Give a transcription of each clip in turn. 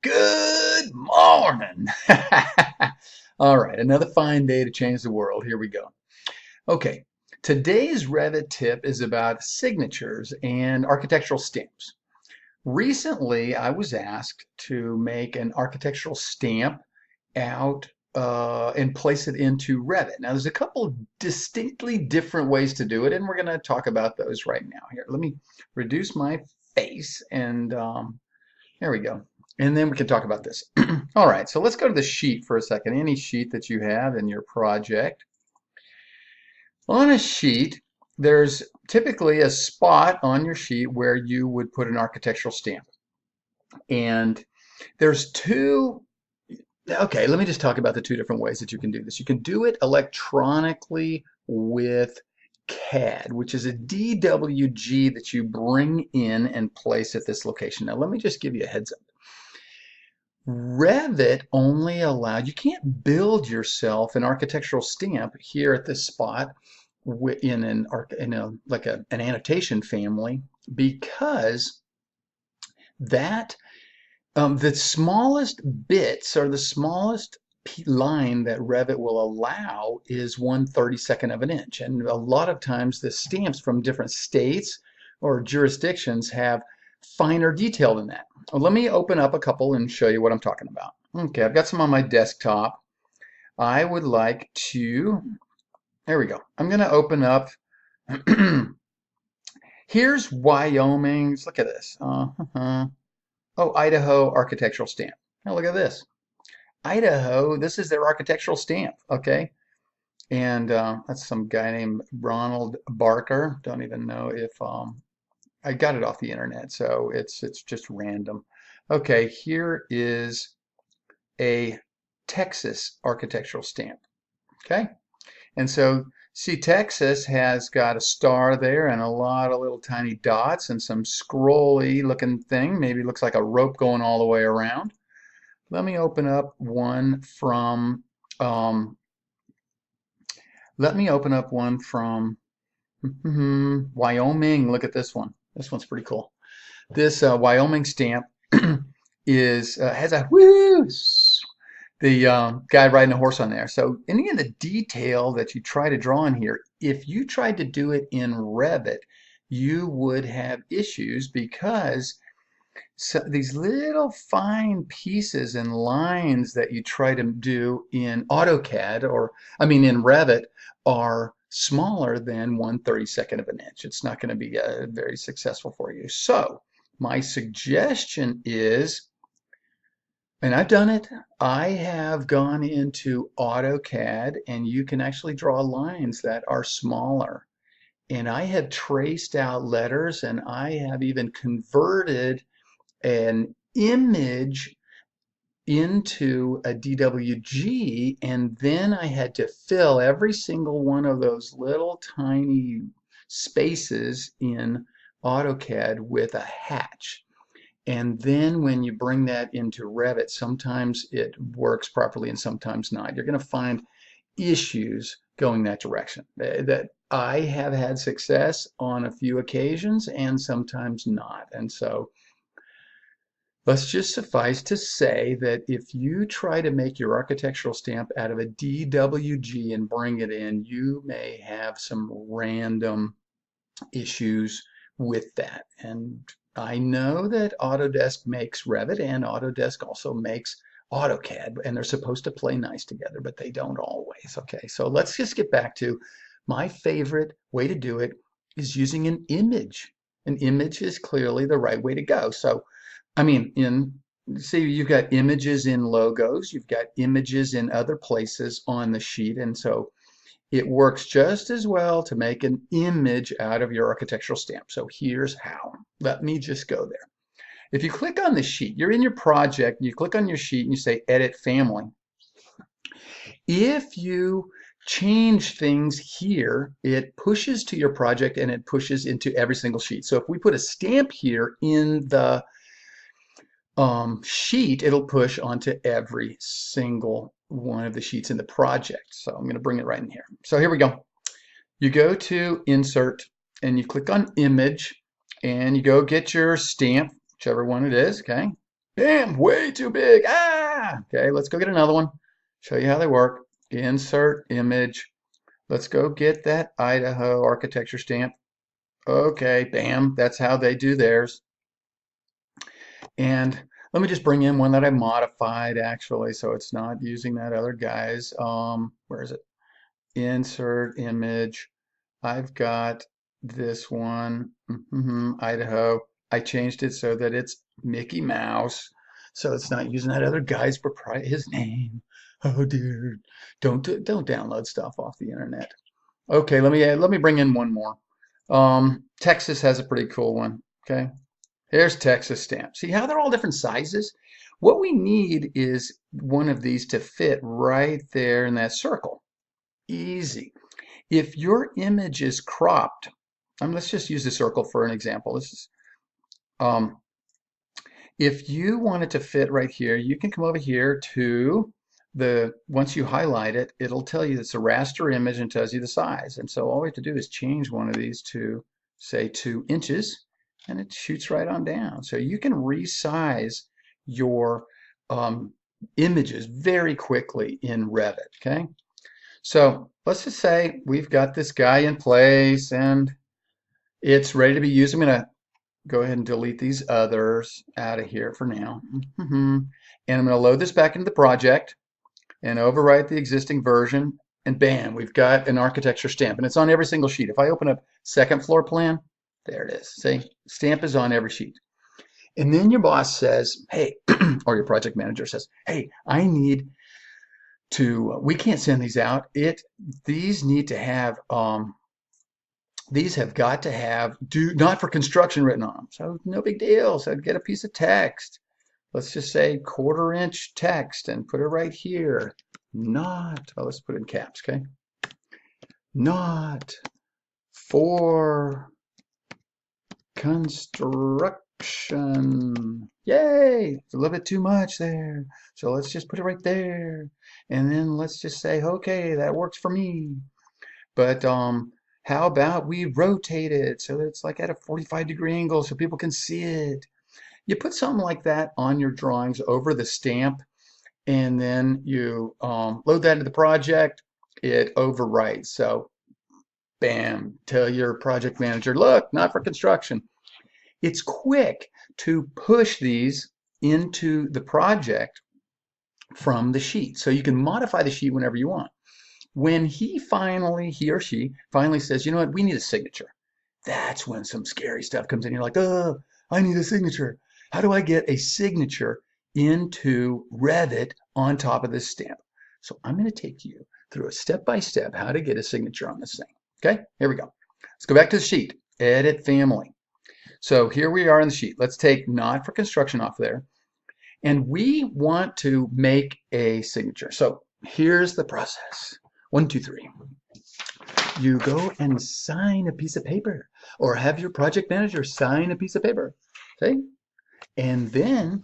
Good morning. All right, another fine day to change the world. Here we go. Okay, today's Revit tip is about signatures and architectural stamps. Recently, I was asked to make an architectural stamp out and place it into Revit. Now, there's a couple of distinctly different ways to do it, and we're going to talk about those right now. Here, let me reduce my face, and there we go. And then we can talk about this. All right, so let's go to the sheet for a second. Any sheet that you have in your project. On a sheet, there's typically a spot on your sheet where you would put an architectural stamp. And there's okay, let me just talk about the two different ways that you can do this. You can do it electronically with CAD, which is a DWG that you bring in and place at this location. Now, let me just give you a heads up. Revit only allows, you can't build yourself an architectural stamp here at this spot in an annotation family, because that the smallest bits or the smallest line that Revit will allow is 1/32 of an inch. And a lot of times the stamps from different states or jurisdictions have finer detail than that. Well, let me open up a couple and show you what I'm talking about. Okay, I've got some on my desktop. I would like to, there we go. I'm going to open up, here's Wyoming's, look at this. Oh, Idaho architectural stamp. Now look at this. Idaho, this is their architectural stamp, okay? And that's some guy named Ronald Barker. Don't even know if I got it off the internet, so it's just random. Okay, here is a Texas architectural stamp. Okay, and so see, Texas has got a star there and a lot of little tiny dots and some scrolly looking thing. Maybe it looks like a rope going all the way around. Let me open up one from Wyoming. Look at this one. This one's pretty cool. This Wyoming stamp has a woo, the guy riding a horse on there. So any of the detail that you try to draw in here, if you tried to do it in Revit, you would have issues, because these little fine pieces and lines that you try to do in AutoCAD, or I mean in Revit, are smaller than 1/32 of an inch. It's not going to be very successful for you. So my suggestion is, and I've done it, I have gone into AutoCAD and you can actually draw lines that are smaller. And I have traced out letters, and I have even converted an image into a DWG, and then I had to fill every single one of those little tiny spaces in AutoCAD with a hatch. And then when you bring that into Revit, sometimes it works properly and sometimes not. You're going to find issues going that direction. That I have had success on a few occasions and sometimes not. And so let's just suffice to say that if you try to make your architectural stamp out of a DWG and bring it in, you may have some random issues with that. And I know that Autodesk makes Revit and Autodesk also makes AutoCAD, and they're supposed to play nice together, but they don't always. Okay, so let's just get back to my favorite way to do it is using an image. An image is clearly the right way to go. So I mean, see, you've got images in logos, you've got images in other places on the sheet, and so it works just as well to make an image out of your architectural stamp. So here's how. Let me just go there. If you click on the sheet, you're in your project, you click on your sheet and you say Edit Family. If you change things here, it pushes to your project and it pushes into every single sheet. So if we put a stamp here in the sheet, it'll push onto every single one of the sheets in the project. So I'm going to bring it right in here. So here we go. You go to Insert and you click on Image and you go get your stamp, whichever one it is, okay? Bam, way too big. Ah, okay, let's go get another one. Show you how they work. Insert image. Let's go get that Idaho architecture stamp. Okay, bam, that's how they do theirs. And let me just bring in one that I modified actually, so it's not using that other guy's. Where is it? Insert image. I've got this one, Idaho. I changed it so that it's Mickey Mouse, so it's not using that other guy's his name. Oh dear, don't download stuff off the internet. Okay, let me bring in one more. Texas has a pretty cool one. Okay, here's Texas stamp. See how they're all different sizes? What we need is one of these to fit right there in that circle. Easy. If your image is cropped, let's just use the circle for an example. This is, if you want it to fit right here, you can come over here to once you highlight it, it'll tell you it's a raster image and tells you the size. And so all we have to do is change one of these to, say, 2 inches, and it shoots right on down. So you can resize your images very quickly in Revit, okay? So let's just say we've got this guy in place and it's ready to be used. I'm going to go ahead and delete these others out of here for now. And I'm going to load this back into the project and overwrite the existing version. And bam, we've got an architecture stamp. And it's on every single sheet. If I open up second floor plan, there it is. See, stamp is on every sheet. And then your boss says, hey, or your project manager says, hey, I need we can't send these out. These need to have these have got to have do not for construction written on them. So no big deal. So I'd get a piece of text. Let's just say 1/4 inch text and put it right here. Not, oh, let's put it in caps, okay? Not for construction. Yay! It's a little bit too much there. So let's just put it right there. And then let's just say, okay, that works for me. But how about we rotate it so that it's like at a 45-degree angle so people can see it? You put something like that on your drawings over the stamp, and then you load that into the project. It overwrites. So bam, tell your project manager, look, not for construction. It's quick to push these into the project from the sheet. So you can modify the sheet whenever you want. When he or she finally says, you know what, we need a signature. That's when some scary stuff comes in. You're like, oh, I need a signature. How do I get a signature into Revit on top of this stamp? So I'm going to take you through a step-by-step how to get a signature on this thing. Okay, here we go. Let's go back to the sheet. Edit family. So here we are in the sheet. Let's take not for construction off there. And we want to make a signature. So here's the process. 1, 2, 3. You go and sign a piece of paper or have your project manager sign a piece of paper. See? And then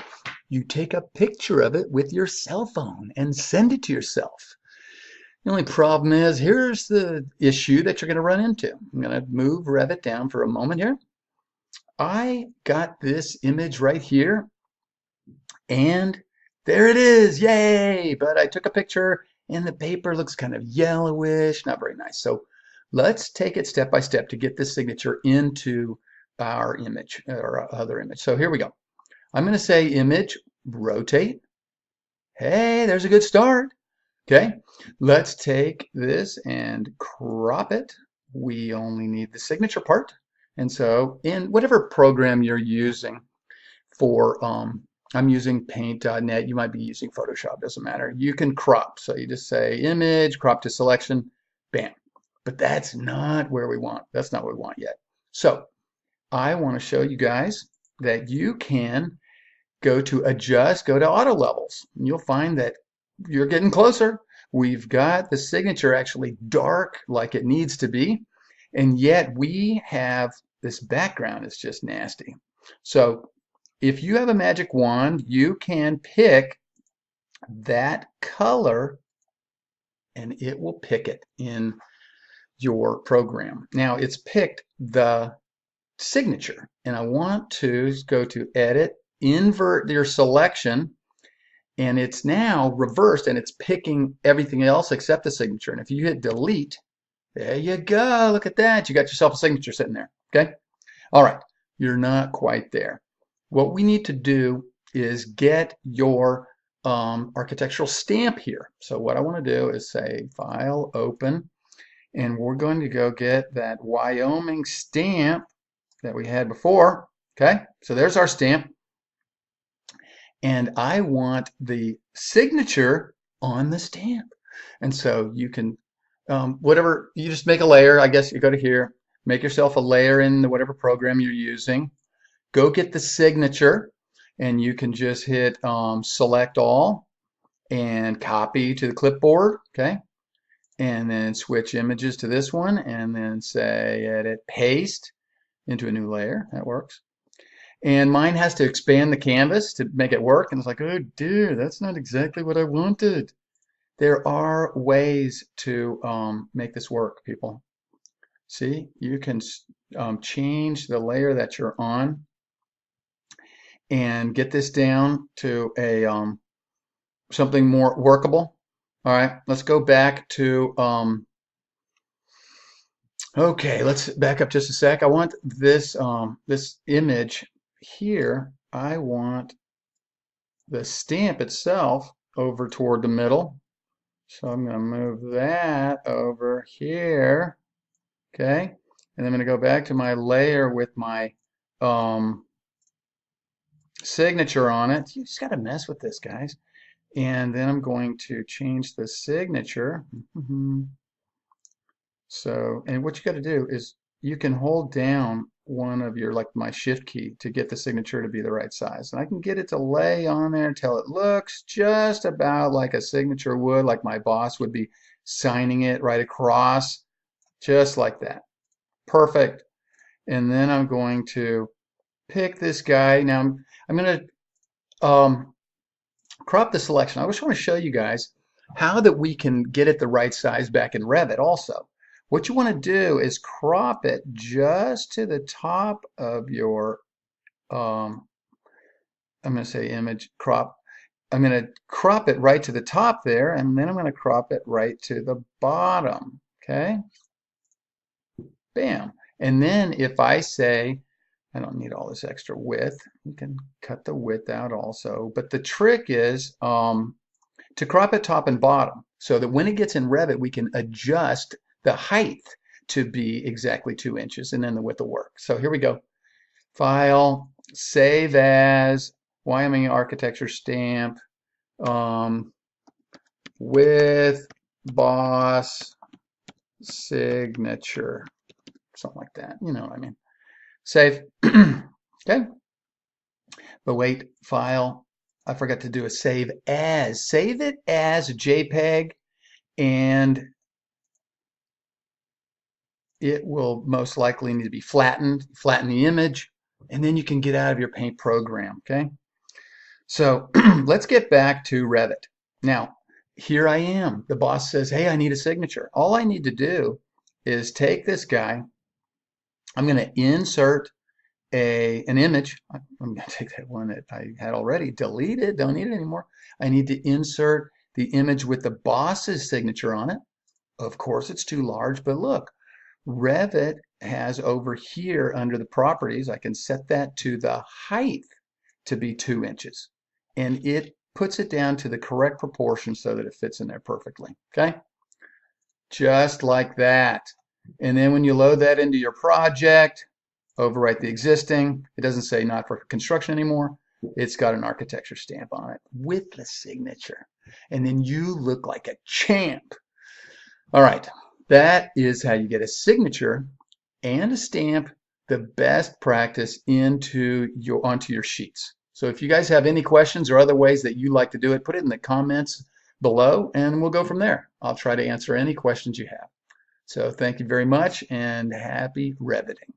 you take a picture of it with your cell phone and send it to yourself. The only problem is, here's the issue that you're going to run into. I'm going to move Revit down for a moment here. I got this image right here, and there it is, yay! But I took a picture, and the paper looks kind of yellowish, not very nice. So let's take it step by step to get this signature into our image, or other image. So here we go. I'm going to say image, rotate. Hey, there's a good start. Okay, let's take this and crop it. We only need the signature part. And so in whatever program you're using for, I'm using paint.net, you might be using Photoshop, doesn't matter. You can crop. So you just say image, crop to selection, bam. But that's not where we want. That's not what we want yet. So I want to show you guys that you can go to adjust, go to auto levels. And you'll find that you're getting closer. We've got the signature actually dark like it needs to be. And yet we have this background is just nasty. So if you have a magic wand, you can pick that color and it will pick it in your program. Now it's picked the signature and I want to go to edit invert your selection, and it's now reversed, and it's picking everything else except the signature. And if you hit delete, there you go. Look at that. You got yourself a signature sitting there. Okay. All right. You're not quite there. What we need to do is get your architectural stamp here. So what I want to do is say File, Open, and we're going to go get that Wyoming stamp that we had before. Okay. So there's our stamp. And I want the signature on the stamp. And so you can, whatever, you just make a layer. I guess you go to here, make yourself a layer in whatever program you're using. Go get the signature, and you can just hit select all and copy to the clipboard. Okay. And then switch images to this one, and then say edit, paste into a new layer. That works. And mine has to expand the canvas to make it work. And it's like, oh dear, that's not exactly what I wanted. There are ways to make this work, people. See, you can change the layer that you're on and get this down to a something more workable. All right, let's go back to, okay, let's back up just a sec. I want this, this image here. I want the stamp itself over toward the middle. So I'm going to move that over here. Okay, and I'm going to go back to my layer with my signature on it. You just got to mess with this, guys. And then I'm going to change the signature. So, and what you got to do is you can hold down one of your, like my shift key, to get the signature to be the right size. And I can get it to lay on there until it looks just about like a signature would, like my boss would be signing it right across, just like that. Perfect. And then I'm going to pick this guy. Now I'm going to crop the selection. I just want to show you guys how that we can get it the right size back in Revit also. What you want to do is crop it just to the top of your, I'm going to say image crop. I'm going to crop it right to the top there, and then I'm going to crop it right to the bottom. Okay. Bam. And then if I say, I don't need all this extra width, you can cut the width out also. But the trick is to crop it top and bottom so that when it gets in Revit, we can adjust the height to be exactly 2 inches, and then the width will work. So here we go. File, save as, Wyoming architecture stamp, with boss signature, something like that. You know what I mean. Save. Okay. But wait, file. I forgot to do a save as. Save it as a JPEG, and it will most likely need to be flattened. Flatten the image, and then you can get out of your Paint program. Okay. So let's get back to Revit. Now, here I am. The boss says, hey, I need a signature. All I need to do is take this guy. I'm going to insert an image. I'm going to take that one that I had already, delete it, don't need it anymore. I need to insert the image with the boss's signature on it. Of course, it's too large, but look, Revit has over here under the properties, I can set that to the height to be 2 inches. And it puts it down to the correct proportion so that it fits in there perfectly. Okay? Just like that. And then when you load that into your project, overwrite the existing. It doesn't say not for construction anymore. It's got an architecture stamp on it with the signature. And then you look like a champ. All right. That is how you get a signature and a stamp, the best practice, onto your sheets. So if you guys have any questions or other ways that you like to do it, put it in the comments below and we'll go from there. I'll try to answer any questions you have. So thank you very much and happy Reviting.